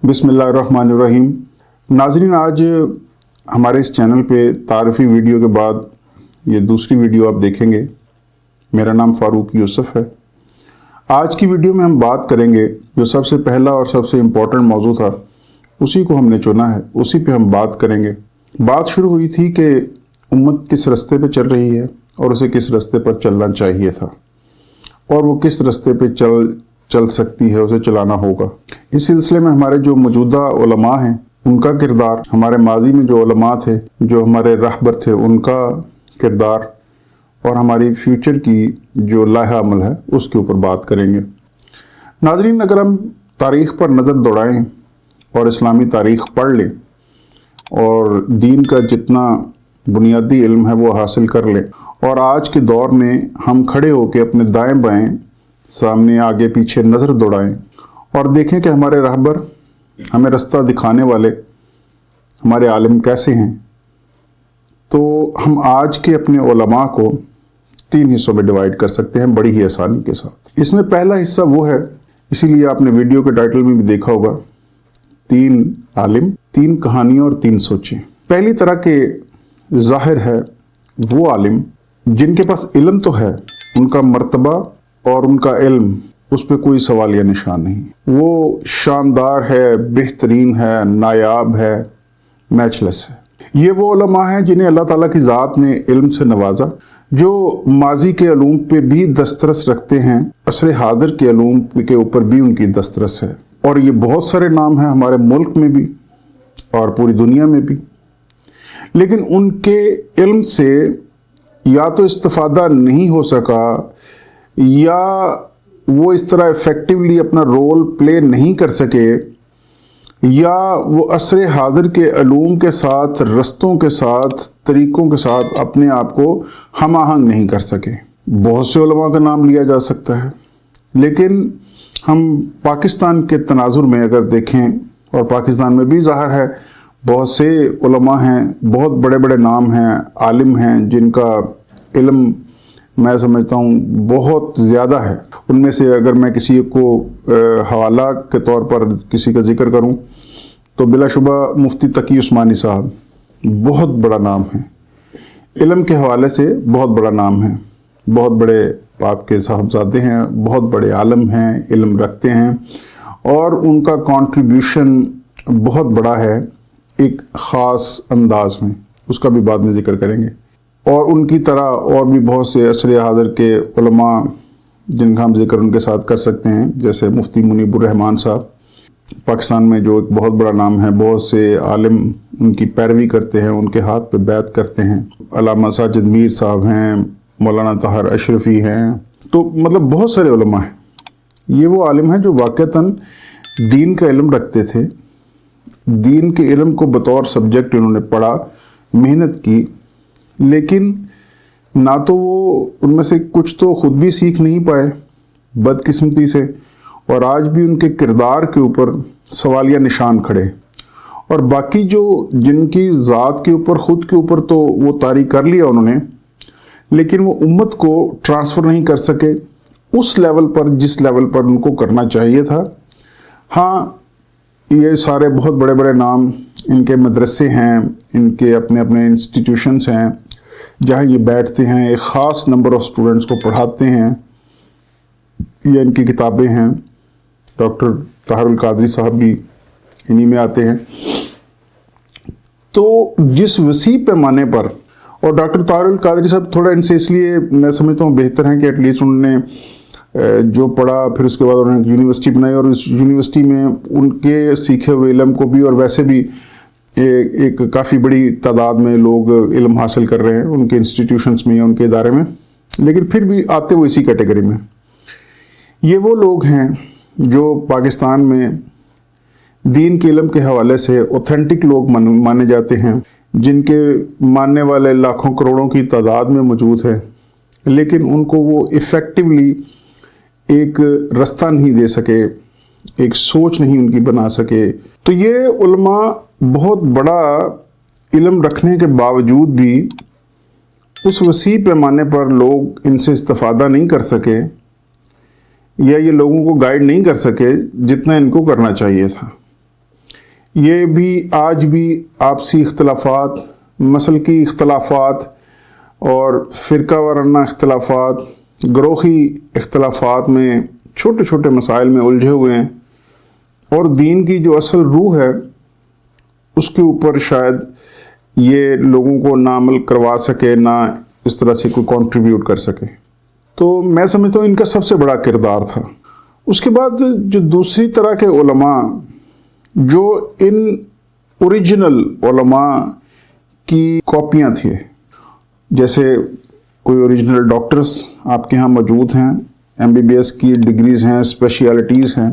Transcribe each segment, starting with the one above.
बिस्मिल्लाहिर्रहमानिर्रहीम। नाज़रीन, आज हमारे इस चैनल पे तारीफ़ी वीडियो के बाद ये दूसरी वीडियो आप देखेंगे। मेरा नाम फ़ारूक यूसुफ है। आज की वीडियो में हम बात करेंगे जो सबसे पहला और सबसे इम्पोर्टेंट मौजू था, उसी को हमने चुना है, उसी पे हम बात करेंगे। बात शुरू हुई थी कि उम्मत किस रास्ते पे चल रही है और उसे किस रास्ते पर चलना चाहिए था और वो किस रास्ते पे चल सकती है, उसे चलाना होगा। इस सिलसिले में हमारे जो मौजूदा उलमा हैं उनका किरदार, हमारे माजी में जो उलमा थे, जो हमारे रहबर थे, उनका किरदार और हमारी फ्यूचर की जो लाहा अमल है उसके ऊपर बात करेंगे। नाज़रीन, अगर हम तारीख़ पर नज़र दौड़ाएं और इस्लामी तारीख़ पढ़ लें और दीन का जितना बुनियादी इल्म है वो हासिल कर लें और आज के दौर में हम खड़े होकर अपने दाएं बाएं, सामने आगे पीछे नज़र दौड़ाएं और देखें कि हमारे रहबर, हमें रास्ता दिखाने वाले हमारे आलिम कैसे हैं, तो हम आज के अपने उलमा को 3 हिस्सों में डिवाइड कर सकते हैं बड़ी ही आसानी के साथ। इसमें पहला हिस्सा वो है, इसीलिए आपने वीडियो के टाइटल में भी देखा होगा, 3 आलिम, 3 कहानियाँ और 3 सोचें। पहली तरह के ज़ाहिर है वो आलिम जिनके पास इल्म तो है, उनका मर्तबा और उनका इल्म, उस पर कोई सवाल या निशान नहीं, वो शानदार है, बेहतरीन है, नायाब है, मैचलेस है। ये वो उलमा हैं जिन्हें अल्लाह ताला की ज़ात ने इल्म से नवाजा, जो माजी के अलूम पे भी दस्तरस रखते हैं, असर हाजिर के अलूम के ऊपर भी उनकी दस्तरस है। और ये बहुत सारे नाम हैं हमारे मुल्क में भी और पूरी दुनिया में भी, लेकिन उनके इल्म से या तो इस्तिफादा नहीं हो सका या वो इस तरह इफ़ेक्टिवली अपना रोल प्ले नहीं कर सके या वो असर हाजिर के अलूम के साथ, रस्तों के साथ, तरीक़ों के साथ अपने आप को हम आहंग नहीं कर सके। बहुत से उलमा का नाम लिया जा सकता है, लेकिन हम पाकिस्तान के तनाजुर में अगर देखें, और पाकिस्तान में भी ज़ाहिर है बहुत से उलमा हैं, बहुत बड़े बड़े नाम हैं, आलिम हैं जिनका इल्म मैं समझता हूँ बहुत ज़्यादा है। उनमें से अगर मैं किसी को हवाला के तौर पर किसी का जिक्र करूँ तो बिलाशुबा मुफ्ती तकी उस्मानी साहब बहुत बड़ा नाम है, इल्म के हवाले से बहुत बड़ा नाम है, बहुत बड़े बाप के साहबजादे हैं, बहुत बड़े आलम हैं, इल्म रखते हैं और उनका कंट्रीब्यूशन बहुत बड़ा है एक ख़ास अंदाज में, उसका भी बाद में जिक्र करेंगे। और उनकी तरह और भी बहुत से असर हाज़िर के उलमा जिनका हम जिक्र उनके साथ कर सकते हैं, जैसे मुफ्ती मुनीबुर रहमान साहब, पाकिस्तान में जो एक बहुत बड़ा नाम है, बहुत से आलिम उनकी पैरवी करते हैं, उनके हाथ पे बैत करते हैं। अल्लामा साजिद मीर साहब हैं, मौलाना ताहर अशरफी हैं, तो मतलब बहुत सारे उलमा हैं। ये वो आलिम हैं जो वाक़तन दीन का इल्म रखते थे, दीन के इल्म को बतौर सब्जेक्ट उन्होंने पढ़ा, मेहनत की, लेकिन ना तो वो उनमें से कुछ तो ख़ुद भी सीख नहीं पाए बदकिस्मती से, और आज भी उनके किरदार के ऊपर सवालिया निशान खड़े। और बाकी जो जिनकी ज़ात के ऊपर, ख़ुद के ऊपर तो वो तारी कर लिया उन्होंने, लेकिन वो उम्मत को ट्रांसफ़र नहीं कर सके उस लेवल पर जिस लेवल पर उनको करना चाहिए था। हाँ, ये सारे बहुत बड़े बड़े नाम, इनके मदरसे हैं, इनके अपने अपने इंस्टीट्यूशंस हैं जहाँ ये बैठते हैं, एक ख़ास नंबर ऑफ़ स्टूडेंट्स को पढ़ाते हैं, या इनकी किताबें हैं। डॉक्टर ताहरुल कादरी साहब भी इन्हीं में आते हैं। तो जिस वसी पैमाने पर, और डॉक्टर ताहरुल कादरी साहब थोड़ा इनसे इसलिए मैं समझता हूँ बेहतर हैं कि एटलीस्ट उन्होंने जो पढ़ा, फिर उसके बाद उन्होंने यूनिवर्सिटी बनाई और उस यूनिवर्सिटी में उनके सीखे हुए इल्म को भी, और वैसे भी एक काफ़ी बड़ी तादाद में लोग इल्म हासिल कर रहे हैं उनके इंस्टीट्यूशंस में या उनके इदारे में, लेकिन फिर भी आते वो इसी कैटेगरी में। ये वो लोग हैं जो पाकिस्तान में दीन के इल्म के हवाले से ऑथेंटिक लोग माने जाते हैं, जिनके मानने वाले लाखों करोड़ों की तादाद में मौजूद है, लेकिन उनको वो इफ़ेक्टिवली एक रास्ता नहीं दे सके, एक सोच नहीं उनकी बना सके। तो ये उलमा बहुत बड़ा इल्म रखने के बावजूद भी उस वसी पैमाने पर लोग इनसे इस्तिफादा नहीं कर सके या ये लोगों को गाइड नहीं कर सके जितना इनको करना चाहिए था। یہ بھی آج بھی آپسی اختلافات، مسلکی اختلافات اور فرقہ وارانہ اختلافات، گروہی اختلافات میں چھوٹے چھوٹے مسائل میں الجھے ہوئے ہیں، اور دین کی جو اصل روح ہے اس کے اوپر شاید یہ لوگوں کو نہ عمل کروا سکے، نہ اس طرح سے کوئی کنٹریبیوٹ کر سکے۔ تو میں سمجھتا ہوں ان کا سب سے بڑا کردار تھا۔ اس کے بعد جو دوسری طرح کے علماء جو ان اوریجنل علماء کی کاپیاں تھے، جیسے کوئی اوریجنل ڈاکٹرز آپ کے ہاں موجود ہیں، MBBS کی ڈگریز ہیں، اسپیشلٹیز ہیں،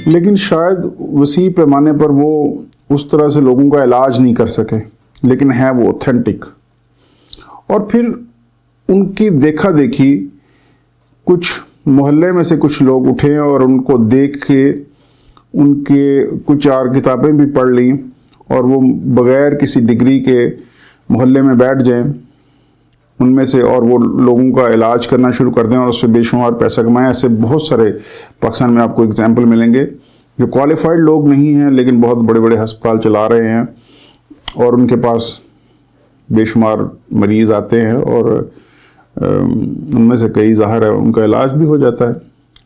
لیکن شاید وسیع پیمانے پر وہ اس طرح سے لوگوں کا علاج نہیں کر سکے، لیکن ہے وہ اوتھینٹک۔ اور پھر ان کی دیکھا دیکھی کچھ محلے میں سے کچھ لوگ اٹھے اور ان کو دیکھ کے ان کے کچھ 4 کتابیں بھی پڑھ لیں، اور وہ بغیر کسی ڈگری کے محلے میں بیٹھ جائیں ان میں سے، اور وہ لوگوں کا علاج کرنا شروع کر دیں اور اس سے بے شمار پیسہ کمائیں۔ ایسے بہت سارے پاکستان میں آپ کو اگزامپل ملیں گے جو کوالیفائڈ لوگ نہیں ہیں لیکن بہت بڑے بڑے ہسپتال چلا رہے ہیں، اور ان کے پاس بے شمار مریض آتے ہیں، اور ان میں سے کئی ظاہر ہے ان کا علاج بھی ہو جاتا ہے،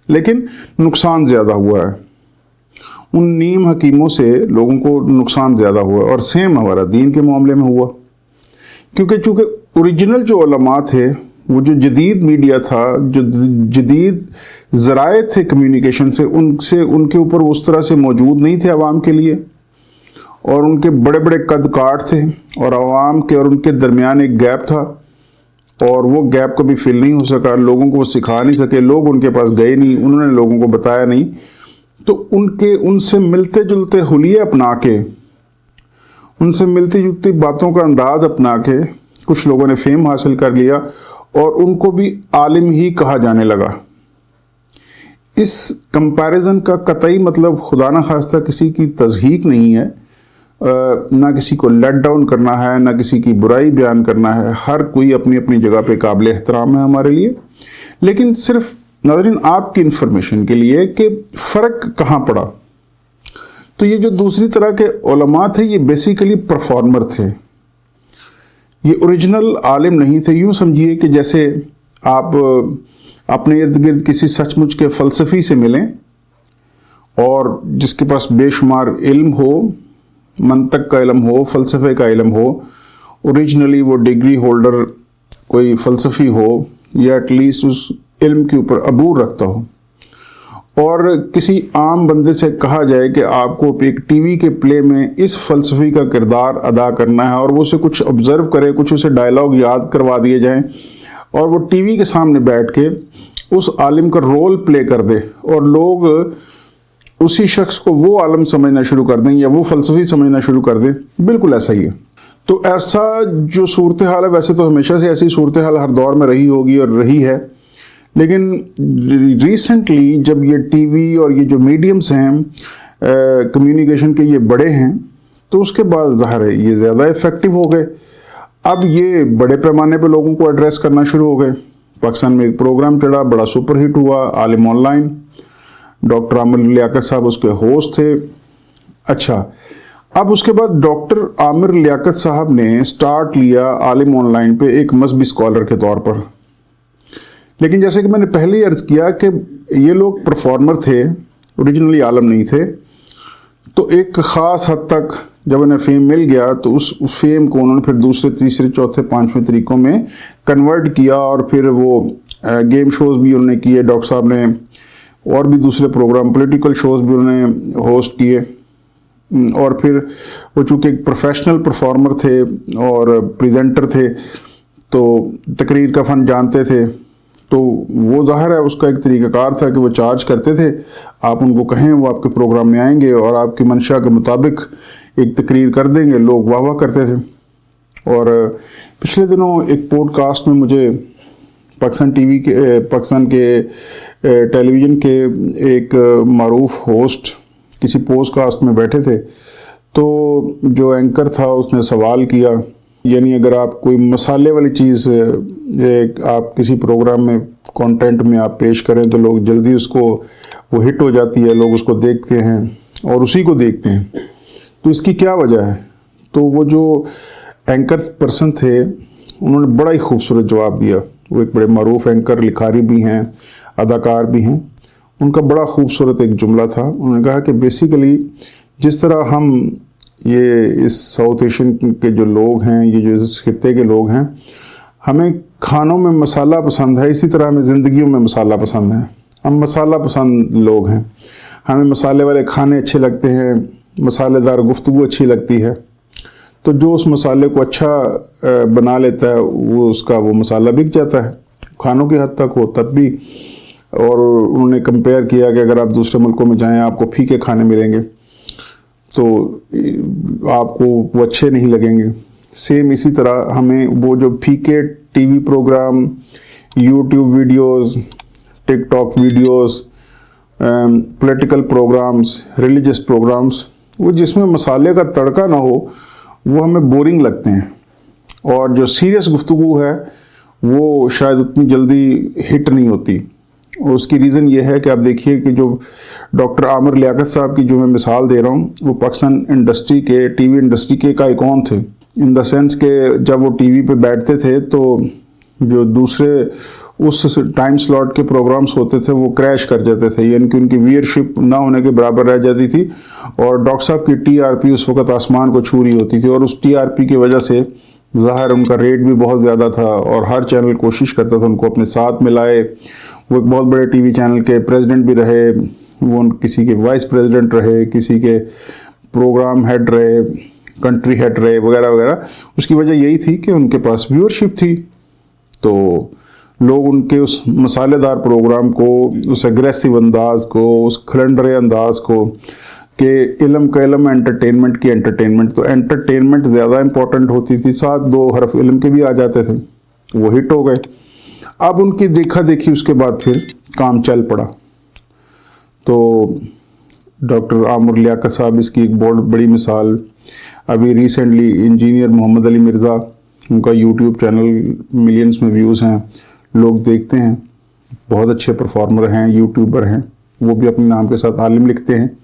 لیکن نقصان زیادہ ہوا ہے۔ ان نیم حکیموں سے لوگوں کو نقصان زیادہ ہوا ہے، اور سیم ہمارا دین کے معاملے میں ہوا، کیونکہ چونکہ اوریجنل جو علماء تھے، وہ جو جدید میڈیا تھا، جو جدید ذرائع تھے کمیونیکیشن سے ان کے اوپر اس طرح سے موجود نہیں تھے عوام کے لیے، اور ان کے بڑے بڑے قد کاٹ تھے، اور عوام کے اور ان کے درمیان ایک گیپ تھا، اور وہ گیپ کبھی فل نہیں ہو سکا، لوگوں کو وہ سکھا نہیں سکے، لوگ ان کے پاس گئے نہیں، انہوں نے لوگوں کو بتایا نہیں، تو ان سے ملتے جلتے حلیے اپنا کے، ان سے ملتی جلتی باتوں کا انداز اپنا کے کچھ لوگوں نے فیم حاصل کر لیا، اور ان کو بھی عالم ہی کہا جانے لگا۔ اس کمپیریزن کا قطعی مطلب خدا نہ خواستہ کسی کی تضحیق نہیں ہے، نہ کسی کو لیٹ ڈاؤن کرنا ہے، نہ کسی کی برائی بیان کرنا ہے، ہر کوئی اپنی اپنی جگہ پہ قابل احترام ہے ہمارے لیے، لیکن صرف ناظرین آپ کی انفارمیشن کے لیے کہ فرق کہاں پڑا۔ تو یہ جو دوسری طرح کے علماء تھے یہ بیسیکلی پرفارمر تھے، یہ اوریجنل عالم نہیں تھے۔ یوں سمجھیے کہ جیسے آپ اپنے ارد گرد کسی سچ مچ کے فلسفی سے ملیں، اور جس کے پاس بے شمار علم ہو، منطق کا علم ہو، فلسفے کا علم ہو، اوریجنلی وہ ڈگری ہولڈر کوئی فلسفی ہو، یا ایٹ لیسٹ اس علم کے اوپر عبور رکھتا ہو، اور کسی عام بندے سے کہا جائے کہ آپ کو ایک ٹی وی کے پلے میں اس فلسفی کا کردار ادا کرنا ہے، اور وہ اسے کچھ آبزرو کرے، کچھ اسے ڈائلاگ یاد کروا دیے جائیں، اور وہ ٹی وی کے سامنے بیٹھ کے اس عالم کا رول پلے کر دے، اور لوگ اسی شخص کو وہ عالم سمجھنا شروع کر دیں یا وہ فلسفی سمجھنا شروع کر دیں، بالکل ایسا ہی ہے۔ تو ایسا جو صورتحال ہے، ویسے تو ہمیشہ سے ایسی صورتحال ہر دور میں رہی ہوگی اور رہی ہے، لیکن ریسنٹلی جب یہ ٹی وی اور یہ جو میڈیمز ہیں کمیونیکیشن کے یہ بڑے ہیں، تو اس کے بعد ظاہر ہے یہ زیادہ افیکٹو ہو گئے۔ اب یہ بڑے پیمانے پہ لوگوں کو ایڈریس کرنا شروع ہو گئے۔ پاکستان میں ایک پروگرام چڑھا، بڑا سپر ہٹ ہوا، عالم on line, doctor Aamir Liaquat صاحب اس کے ہوسٹ تھے۔ اچھا، اب اس کے بعد ڈاکٹر عامر لیاقت صاحب نے سٹارٹ لیا عالم آن لائن پہ ایک مذہبی اسکالر کے طور پر، لیکن جیسے کہ میں نے پہلے ہی عرض کیا کہ یہ لوگ پرفارمر تھے، اوریجنلی عالم نہیں تھے، تو ایک خاص حد تک جب انہیں فیم مل گیا تو اس فیم کو انہوں نے پھر دوسرے تیسرے چوتھے پانچویں طریقوں میں کنورٹ کیا، اور پھر وہ گیم شوز بھی انہوں نے کیے، ڈاکٹر صاحب نے اور بھی دوسرے پروگرام، پولیٹیکل شوز بھی انہوں نے ہوسٹ کیے، اور پھر وہ چونکہ ایک پروفیشنل پرفارمر تھے اور پریزنٹر تھے تو تقریر کا فن جانتے تھے، تو وہ ظاہر ہے اس کا ایک طریقہ کار تھا کہ وہ چارج کرتے تھے، آپ ان کو کہیں وہ آپ کے پروگرام میں آئیں گے اور آپ کی منشا کے مطابق ایک تقریر کر دیں گے، لوگ واہ واہ کرتے تھے۔ اور پچھلے دنوں ایک پوڈ کاسٹ میں مجھے پاکستان کے ٹیلی ویژن کے ایک معروف ہوسٹ کسی پوڈ کاسٹ میں بیٹھے تھے، تو جو اینکر تھا اس نے سوال کیا، یعنی اگر آپ کوئی مسالے والی چیز آپ کسی پروگرام میں کانٹینٹ میں آپ پیش کریں تو لوگ جلدی اس کو وہ ہٹ ہو جاتی ہے، لوگ اس کو دیکھتے ہیں اور اسی کو دیکھتے ہیں، تو اس की क्या वजह है? तो वो जो एंकर पर्सन थे उन्होंने बड़ा ही खूबसूरत जवाब दिया। वो एक बड़े मरूफ एंकर, लिखारी भी हैं, अदाकार भी हैं। उनका बड़ा खूबसूरत एक जुमला था। उन्होंने कहा कि बेसिकली जिस तरह हम ये इस साउथ एशियन के जो लोग हैं, ये जो इस खित्ते के लोग हैं, हमें खानों में मसाला पसंद है, इसी तरह हमें ज़िंदगियों में मसाला पसंद है। हम मसाला पसंद लोग हैं, हमें मसाले वाले खाने अच्छे लगते हैं, मसालेदार गुफ्तगू अच्छी लगती है। तो जो उस मसाले को अच्छा बना लेता है वो मसाला बिक जाता है, खानों की हद तक हो तब भी। और उन्होंने कंपेयर किया कि अगर आप दूसरे मुल्कों में जाएं आपको फीके खाने मिलेंगे तो आपको वो अच्छे नहीं लगेंगे। सेम इसी तरह हमें वो जो फीके TV program, YouTube videos, TikTok videos, political programs, religious programs, वो जिसमें मसाले का तड़का ना हो वो हमें बोरिंग लगते हैं। और जो सीरियस गुफ्तगू है वो शायद उतनी जल्दी हिट नहीं होती। और उसकी रीज़न ये है कि आप देखिए कि जो डॉक्टर आमिर लियाकत साहब की जो मैं मिसाल दे रहा हूँ, वो पाकिस्तान इंडस्ट्री के, टीवी इंडस्ट्री के एक आइकॉन थे। इन द सेंस के जब वो टीवी पे बैठते थे तो जो दूसरे उस टाइम स्लॉट के प्रोग्राम्स होते थे वो क्रैश कर जाते थे, यानी कि उनकी व्यूअरशिप ना होने के बराबर रह जाती थी। और डॉक्टर साहब की टीआरपी उस वक्त आसमान को छू रही होती थी, और उस टीआरपी की वजह से ज़ाहिर उनका रेट भी बहुत ज़्यादा था और हर चैनल कोशिश करता था उनको अपने साथ मिलाए। वो एक बहुत बड़े टीवी चैनल के प्रेसिडेंट भी रहे, वो किसी के वाइस प्रेसिडेंट रहे, किसी के प्रोग्राम हेड रहे, कंट्री हेड रहे, वगैरह वगैरह। उसकी वजह यही थी कि उनके पास व्यूअरशिप थी। तो लोग उनके उस मसालेदार प्रोग्राम को, उस एग्रेसिव अंदाज को, उस खलंडरे अंदाज को, कि इल्म का इल्म, एंटरटेनमेंट की एंटरटेनमेंट, तो एंटरटेनमेंट ज़्यादा इंपॉर्टेंट होती थी। साथ दो हरफ इल्म के भी आ जाते थे, वो हिट हो गए। अब उनकी देखा देखी उसके बाद फिर काम चल पड़ा। तो डॉक्टर आमिर लियाकत साहब इसकी एक बहुत बड़ी मिसाल। अभी रिसेंटली इंजीनियर मोहम्मद अली मिर्ज़ा, उनका यूट्यूब चैनल मिलियंस में व्यूज़ हैं, लोग देखते हैं, बहुत अच्छे परफॉर्मर हैं, यूट्यूबर हैं। वो भी अपने नाम के साथ आलिम लिखते हैं।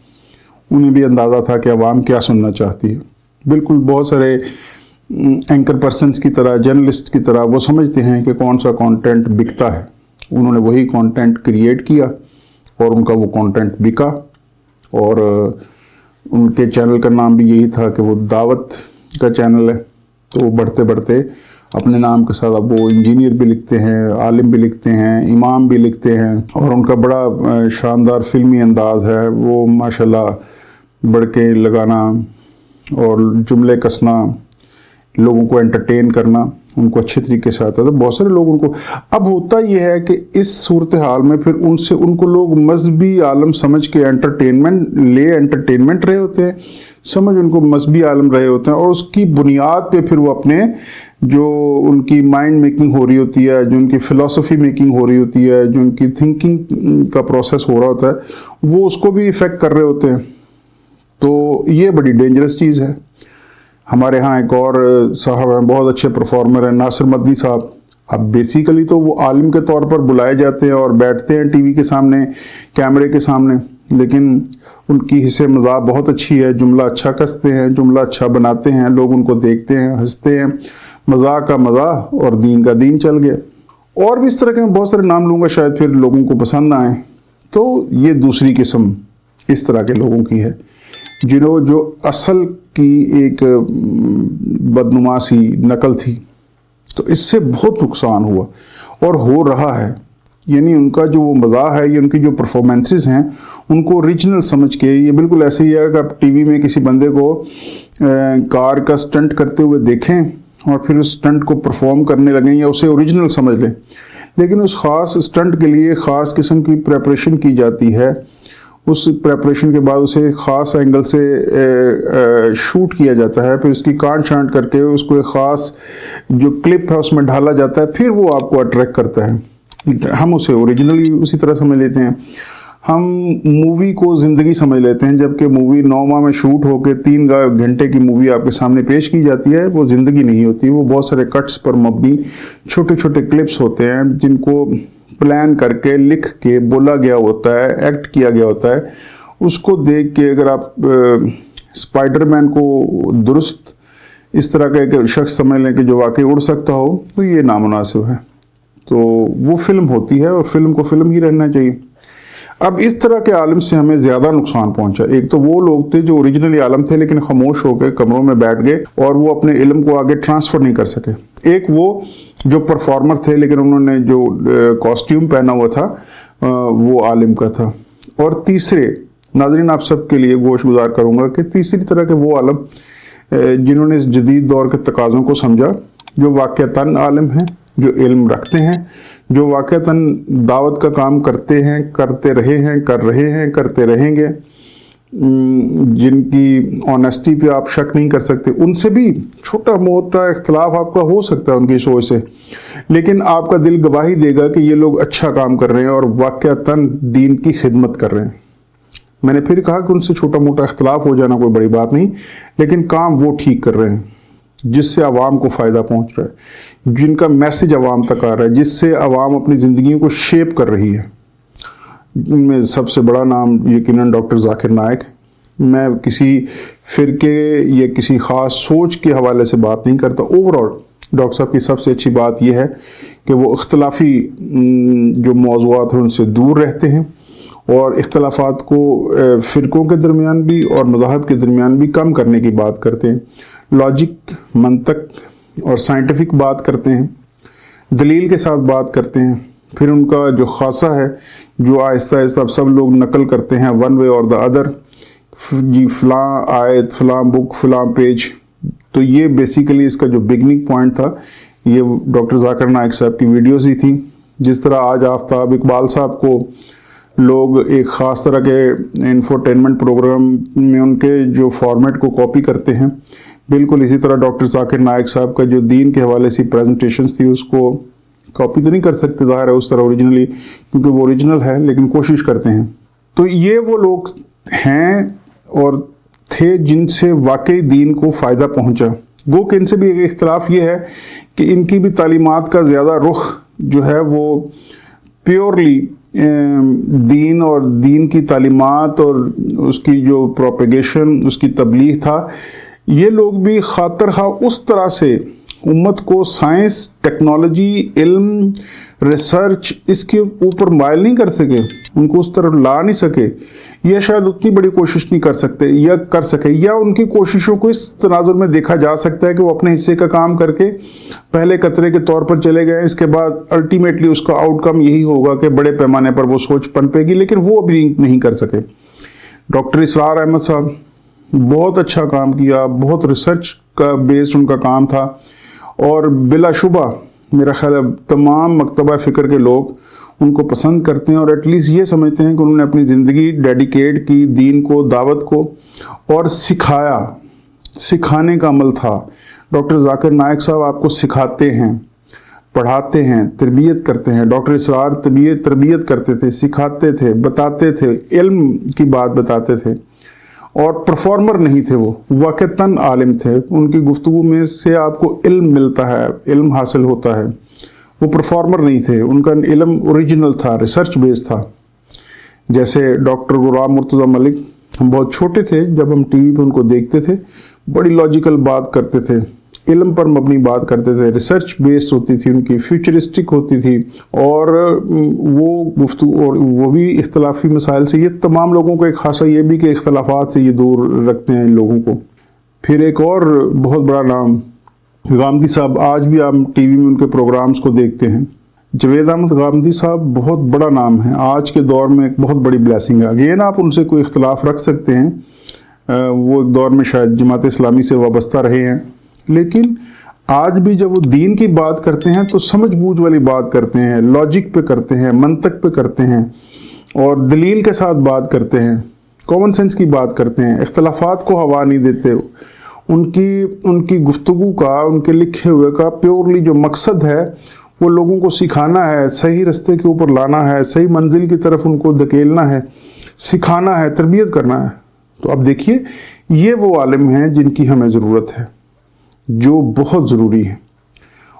उन्हें भी अंदाज़ा था कि अवाम क्या सुनना चाहती है। बिल्कुल बहुत सारे एंकर पर्सन्स की तरह, जर्नलिस्ट की तरह वो समझते हैं कि कौन सा कंटेंट बिकता है। उन्होंने वही कंटेंट क्रिएट किया और उनका वो कंटेंट बिका। और उनके चैनल का नाम भी यही था कि वो दावत का चैनल है। तो वो बढ़ते बढ़ते अपने नाम के साथ अब वो इंजीनियर भी लिखते हैं, आलिम भी लिखते हैं, इमाम भी लिखते हैं। और उनका बड़ा शानदार फिल्मी अंदाज है। वो माशाल्लाह बड़के लगाना और जुमले कसना, लोगों को एंटरटेन करना उनको अच्छे तरीके से आता है। तो बहुत सारे लोग उनको, अब होता यह है कि इस सूरत हाल में फिर उनको लोग मजहबी आलम समझ के एंटरटेनमेंट रहे होते हैं, समझ उनको मजहबी आलम रहे होते हैं। और उसकी बुनियाद पे फिर वो अपने जो उनकी माइंड मेकिंग हो रही होती है, जो उनकी फ़िलासफ़ी मेकिंग हो रही होती है, जो उनकी थिंकिंग का प्रोसेस हो रहा होता है, वो उसको भी इफ़ेक्ट कर रहे होते हैं। तो ये बड़ी डेंजरस चीज़ है। हमारे यहाँ एक और साहब हैं, बहुत अच्छे परफॉर्मर हैं, नासिर मदनी साहब। अब बेसिकली तो वो आलिम के तौर पर बुलाए जाते हैं और बैठते हैं टीवी के सामने, कैमरे के सामने, लेकिन उनकी हिस्से मज़ाक बहुत अच्छी है, जुमला अच्छा कसते हैं, जुमला अच्छा बनाते हैं, लोग उनको देखते हैं, हंसते हैं, मज़ाक का मज़ाक और दीन का दीन चल गया। और भी इस तरह के मैं बहुत सारे नाम लूँगा, शायद फिर लोगों को पसंद ना आए। तो ये दूसरी किस्म इस तरह के लोगों की है, जो असल की एक बदनुमा सी नकल थी। तो इससे बहुत नुकसान हुआ और हो रहा है। यानी उनका जो वो मज़ाक है, ये उनकी जो परफॉर्मेंसेस हैं, उनको ओरिजिनल समझ के, ये बिल्कुल ऐसे ही है कि आप टीवी में किसी बंदे को कार का स्टंट करते हुए देखें और फिर उस स्टंट को परफॉर्म करने लगें या उसे ओरिजिनल समझ लें। लेकिन उस ख़ास स्टंट के लिए ख़ास किस्म की प्रेपरेशन की जाती है। उस प्रेपरेशन के बाद उसे ख़ास एंगल से शूट किया जाता है, फिर उसकी काट छांट करके उसको एक ख़ास जो क्लिप है उसमें ढाला जाता है, फिर वो आपको अट्रैक्ट करता है। हम उसे ओरिजिनली उसी तरह समझ लेते हैं। हम मूवी को ज़िंदगी समझ लेते हैं, जबकि मूवी 9 माह में शूट होकर 3 घंटे की मूवी आपके सामने पेश की जाती है, वो ज़िंदगी नहीं होती। वो बहुत सारे कट्स पर मबनी छोटे छोटे क्लिप्स होते हैं, जिनको प्लान करके, लिख के बोला गया होता है, एक्ट किया गया होता है। उसको देख के अगर आप स्पाइडर मैन को दुरुस्त इस तरह का एक शख्स समझ लें कि जो वाकई उड़ सकता हो, तो ये नामुनासिब है। तो वो फिल्म होती है और फिल्म को फिल्म ही रहना चाहिए। अब इस तरह के आलम से हमें ज़्यादा नुकसान पहुंचा। एक तो वो लोग थे जो ओरिजिनली आलम थे लेकिन खामोश होकर कमरों में बैठ गए और वो अपने इल्म को आगे ट्रांसफ़र नहीं कर सके। एक वो जो परफॉर्मर थे लेकिन उन्होंने जो कॉस्ट्यूम पहना हुआ था वो आलिम का था। और तीसरे, नाज़रीन आप सब के लिए गोश गुजार करूँगा कि तीसरी तरह के वो आलम जिन्होंने इस जदीद दौर के तकाज़ों को समझा, जो वाक़तन आलिम हैं, जो इल्म रखते हैं, जो वाक़तन दावत का काम करते हैं, करते रहे हैं, कर रहे हैं, करते रहेंगे, जिनकी ऑनेस्टी पे आप शक नहीं कर सकते। उनसे भी छोटा मोटा इख्तलाफ आपका हो सकता है उनकी सोच से, लेकिन आपका दिल गवाही देगा कि ये लोग अच्छा काम कर रहे हैं और वाक़तन दीन की खिदमत कर रहे हैं। मैंने फिर कहा कि उनसे छोटा मोटा इख्तलाफ हो जाना कोई बड़ी बात नहीं, लेकिन काम वो ठीक कर रहे हैं जिससे आवाम को फ़ायदा पहुंच रहा है, जिनका मैसेज आवाम तक आ रहा है, जिससे आवाम अपनी ज़िंदगी को शेप कर रही है। इनमें सबसे बड़ा नाम यकीनन डॉक्टर जाकिर नाइक है। मैं किसी फ़िरके या किसी ख़ास सोच के हवाले से बात नहीं करता। ओवरऑल डॉक्टर साहब की सबसे अच्छी बात यह है कि वो इख्तलाफी जो मौज़ूआत हैं उनसे दूर रहते हैं और इख्तलाफात को फ़िरकों के दरमियान भी और मज़ाहब के दरमियान भी कम करने की बात करते हैं। लॉजिक, मंतक और साइंटिफिक बात करते हैं, दलील के साथ बात करते हैं। फिर उनका जो खासा है जो आहिस्ता आहिस्ता सब लोग नकल करते हैं वन वे और द अदर, जी फ़लाँ आयत, फ़लाँ बुक, फ़लाँ पेज। तो ये बेसिकली इसका जो बिगनिंग पॉइंट था ये डॉक्टर जाकिर नाइक साहब की वीडियोज़ ही थी। जिस तरह आज आफ्ताब इकबाल साहब को लोग एक ख़ास तरह के इंफोटेनमेंट प्रोग्राम में उनके जो फॉर्मेट को कॉपी करते हैं, बिल्कुल इसी तरह डॉक्टर जाकिर नाइक साहब का जो दीन के हवाले से प्रेजेंटेशंस थी उसको कॉपी तो नहीं कर सकते ज़ाहिर है उस तरह ओरिजिनली, क्योंकि वो ओरिजिनल है, लेकिन कोशिश करते हैं। तो ये वो लोग हैं और थे जिनसे वाकई दीन को फ़ायदा पहुंचा। गो कि इनसे भी एक इख्तलाफ ये है कि इनकी भी तालीमात का ज़्यादा रुख जो है वो प्योरली दीन और दीन की तालीमात और उसकी जो प्रोपेगेशन, उसकी तबलीग था। ये लोग भी खातिर खा उस तरह से उम्मत को साइंस, टेक्नोलॉजी, इल्म, रिसर्च इसके ऊपर माइल नहीं कर सके, उनको उस तरफ ला नहीं सके, या शायद उतनी बड़ी कोशिश नहीं कर सकते या कर सके, या उनकी कोशिशों को इस तनाजुर में देखा जा सकता है कि वो अपने हिस्से का काम करके पहले कतरे के तौर पर चले गए, इसके बाद अल्टीमेटली उसका आउटकम यही होगा कि बड़े पैमाने पर वो सोच पनपेगी, लेकिन वो अभी नहीं कर सके। डॉक्टर इसरार अहमद साहब बहुत अच्छा काम किया, बहुत रिसर्च का बेस्ड उनका काम था और बिलाशुबा मेरा ख्याल है तमाम मकतबा फ़िक्र के लोग उनको पसंद करते हैं और एटलीस्ट ये समझते हैं कि उन्होंने अपनी ज़िंदगी डेडिकेट की दीन को, दावत को, और सिखाया, सिखाने का अमल था। डॉक्टर जाकिर नाइक साहब आपको सिखाते हैं, पढ़ाते हैं, तरबियत करते हैं। डॉक्टर इसरार तरबियत करते थे, सिखाते थे, बताते थे, इल्म की बात बताते थे और परफॉर्मर नहीं थे, वो वाक़तन आलिम थे। उनकी गुफ्तगू में से आपको इल्म मिलता है, इल्म हासिल होता है। वो परफॉर्मर नहीं थे, उनका इल्म ओरिजिनल था, रिसर्च बेस्ड था। जैसे डॉक्टर गुलाम मुर्तज़ा मलिक, हम बहुत छोटे थे जब हम टीवी पे उनको देखते थे, बड़ी लॉजिकल बात करते थे, इल्म पर मबनी बात करते थे, रिसर्च बेस्ड होती थी उनकी, फ्यूचरिस्टिक होती थी और वो गुफ्तगू, और वो भी इख्तलाफी मसाइल से। ये तमाम लोगों को एक खासा ये भी कि इख्तलाफात से ये दूर रखते हैं इन लोगों को। फिर एक और बहुत बड़ा नाम गामदी साहब, आज भी आप टीवी में उनके प्रोग्राम्स को देखते हैं। जवेद अहमद गामदी साहब बहुत बड़ा नाम है, आज के दौर में एक बहुत बड़ी ब्लेसिंग है। अगेन आप उनसे कोई इख्तलाफ रख सकते हैं, वो एक दौर में शायद जमात इस्लामी से वाबस्ता रहे हैं, लेकिन आज भी जब वो दीन की बात करते हैं तो समझ बूझ वाली बात करते हैं, लॉजिक पे करते हैं, मंतक पे करते हैं और दलील के साथ बात करते हैं, कॉमन सेंस की बात करते हैं, इख्तलाफात को हवा नहीं देते। उनकी गुफ्तगू का, उनके लिखे हुए का प्योरली जो मकसद है वो लोगों को सिखाना है, सही रास्ते के ऊपर लाना है, सही मंजिल की तरफ उनको धकेलना है, सिखाना है, तरबियत करना है। तो अब देखिए ये वो आलिम हैं जिनकी हमें ज़रूरत है, जो बहुत ज़रूरी है।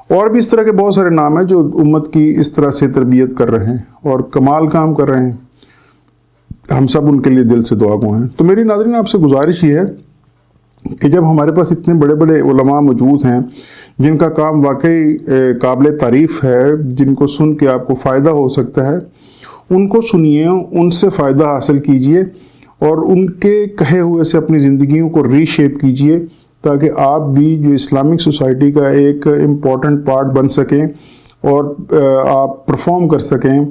और भी इस तरह के बहुत सारे नाम हैं जो उम्मत की इस तरह से तरबियत कर रहे हैं और कमाल काम कर रहे हैं। हम सब उनके लिए दिल से दुआ गो हैं। तो मेरी नाज़रीन आपसे गुजारिश ये है कि जब हमारे पास इतने बड़े बड़े उलमा मौजूद हैं जिनका काम वाकई काबिल तारीफ़ है, जिनको सुन के आपको फ़ायदा हो सकता है, उनको सुनिए, उनसे फ़ायदा हासिल कीजिए और उनके कहे हुए से अपनी ज़िंदगियों को रीशेप कीजिए, ताकि आप भी जो इस्लामिक सोसाइटी का एक इम्पॉर्टेंट पार्ट बन सकें और आप परफॉर्म कर सकें,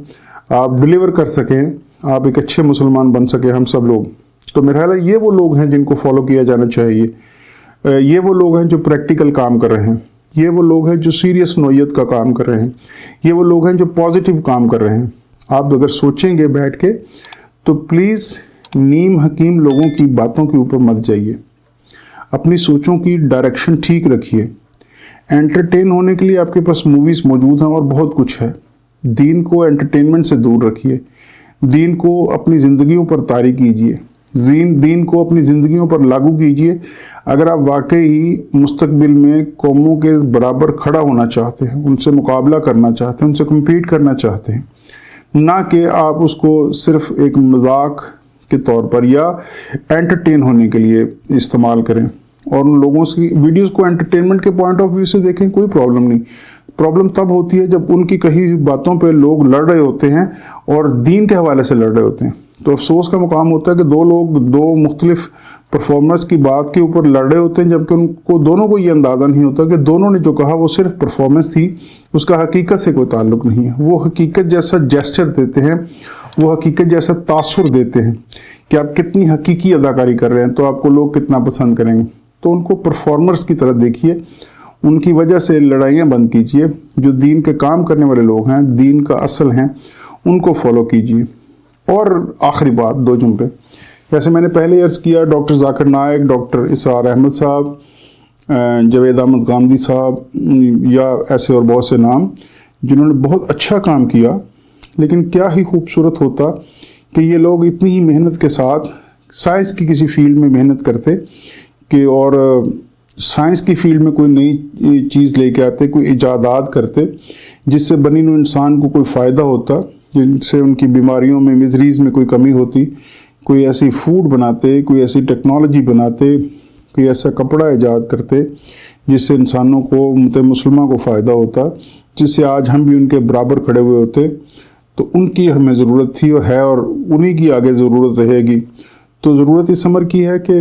आप डिलीवर कर सकें, आप एक अच्छे मुसलमान बन सकें हम सब लोग। तो मेरा ख्याल है ये वो लोग हैं जिनको फॉलो किया जाना चाहिए। ये वो लोग हैं जो प्रैक्टिकल काम कर रहे हैं, ये वो लोग हैं जो सीरियस नौयत का काम कर रहे हैं, ये वो लोग हैं जो पॉजिटिव काम कर रहे हैं। आप अगर सोचेंगे बैठ के तो प्लीज़ नीम हकीम लोगों की बातों के ऊपर मत जाइए, अपनी सोचों की डायरेक्शन ठीक रखिए। एंटरटेन होने के लिए आपके पास मूवीज़ मौजूद हैं और बहुत कुछ है। दीन को एंटरटेनमेंट से दूर रखिए, दीन को अपनी ज़िंदगियों पर तारी कीजिए, दीन को अपनी ज़िंदगियों पर लागू कीजिए। अगर आप वाकई मुस्तकबिल में कौमों के बराबर खड़ा होना चाहते हैं, उनसे मुकाबला करना चाहते हैं, उनसे कम्पीट करना चाहते हैं, ना कि आप उसको सिर्फ एक मजाक के तौर पर या एंटरटेन होने के लिए इस्तेमाल करें और उन लोगों की वीडियोस को एंटरटेनमेंट के पॉइंट ऑफ व्यू से देखें, कोई प्रॉब्लम नहीं। प्रॉब्लम तब होती है जब उनकी कही हुई बातों पे लोग लड़ रहे होते हैं और दीन के हवाले से लड़ रहे होते हैं। तो अफसोस का मुकाम होता है कि दो लोग दो मुख्तलिफ परफॉर्मर्स की बात के ऊपर लड़ रहे होते हैं, जबकि उनको दोनों को ये अंदाज़ा नहीं होता कि दोनों ने जो कहा वो सिर्फ परफॉर्मेंस थी, उसका हकीकत से कोई ताल्लुक नहीं है। वो हकीकत जैसा जेस्चर देते हैं, वो हकीकत जैसा तासुर देते हैं कि आप कितनी हकीकी अदाकारी कर रहे हैं, तो आपको लोग कितना पसंद करेंगे। तो उनको परफॉर्मर्स की तरह देखिए, उनकी वजह से लड़ाइयाँ बंद कीजिए। जो दीन के काम करने वाले लोग हैं, दीन का असल हैं, उनको फॉलो कीजिए। और आखिरी बात, दो जुमले, जैसे मैंने पहले अर्ज़ किया, डॉक्टर जाकिर नाइक, डॉक्टर इसार अहमद साहब, जवेद अहमद गांधी साहब या ऐसे और बहुत से नाम जिन्होंने बहुत अच्छा काम किया, लेकिन क्या ही खूबसूरत होता कि ये लोग इतनी ही मेहनत के साथ साइंस की किसी फील्ड में मेहनत करते कि और साइंस की फील्ड में कोई नई चीज़ लेके आते, कोई इजादात करते जिससे बनी नूं इंसान को कोई फ़ायदा होता, जिनसे उनकी बीमारियों में, मिजरीज़ में कोई कमी होती। कोई ऐसी फूड बनाते, कोई ऐसी टेक्नोलॉजी बनाते, कोई ऐसा कपड़ा ईजाद करते जिससे इंसानों को, उम्मत मुस्लिमा को फ़ायदा होता, जिससे आज हम भी उनके बराबर खड़े हुए होते। तो उनकी हमें ज़रूरत थी और है, और उन्हीं की आगे ज़रूरत रहेगी। तो ज़रूरत इस अमर की है कि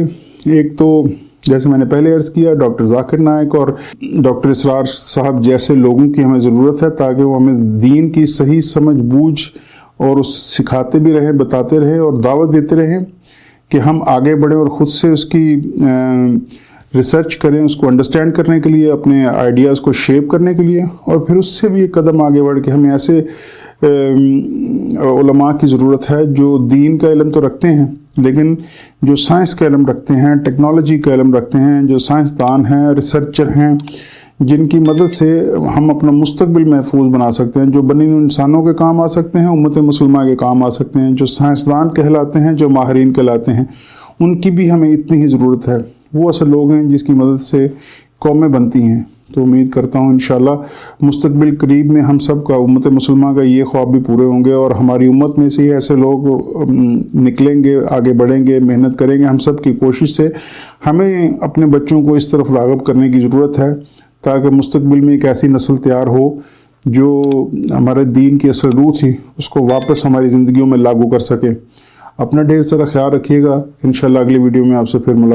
एक तो जैसे मैंने पहले अर्ज़ किया, डॉक्टर जाकिर नाइक और डॉक्टर इसरार साहब जैसे लोगों की हमें ज़रूरत है, ताकि वो हमें दीन की सही समझ बूझ और उस सिखाते भी रहें, बताते रहें और दावत देते रहें कि हम आगे बढ़ें और ख़ुद से उसकी रिसर्च करें, उसको अंडरस्टैंड करने के लिए, अपने आइडियाज़ को शेप करने के लिए, और फिर उससे भी एक कदम आगे बढ़ के हमें ऐसे उलमा की ज़रूरत है जो दीन का इल्म तो रखते हैं, लेकिन जो साइंस का इल्म रखते हैं, टेक्नोलॉजी का इल्म रखते हैं, जो साइंसदान हैं, रिसर्चर हैं, जिनकी मदद से हम अपना मुस्तकबिल महफूज बना सकते हैं, जो बनी इंसानों के काम आ सकते हैं, उम्मत मुसलमान के काम आ सकते हैं, जो साइंसदान कहलाते हैं, जो माहिरीन कहलाते हैं, उनकी भी हमें इतनी ही ज़रूरत है। वो असल लोग हैं जिसकी मदद से कौमें बनती हैं। तो उम्मीद करता हूँ इंशाल्लाह मुस्तकबिल करीब में हम सब का, उम्मत मुसलमान का ये ख्वाब भी पूरे होंगे और हमारी उम्मत में से ऐसे लोग निकलेंगे, आगे बढ़ेंगे, मेहनत करेंगे। हम सब की कोशिश से हमें अपने बच्चों को इस तरफ राग़िब करने की ज़रूरत है, ताकि मुस्तकबिल में एक ऐसी नस्ल तैयार हो जो हमारे दीन की असल रूह थी उसको वापस हमारी ज़िंदगियों में लागू कर सके। अपना ढेर सारा ख्याल रखिएगा। इंशाल्लाह अगली वीडियो में आपसे फिर मुलाकात।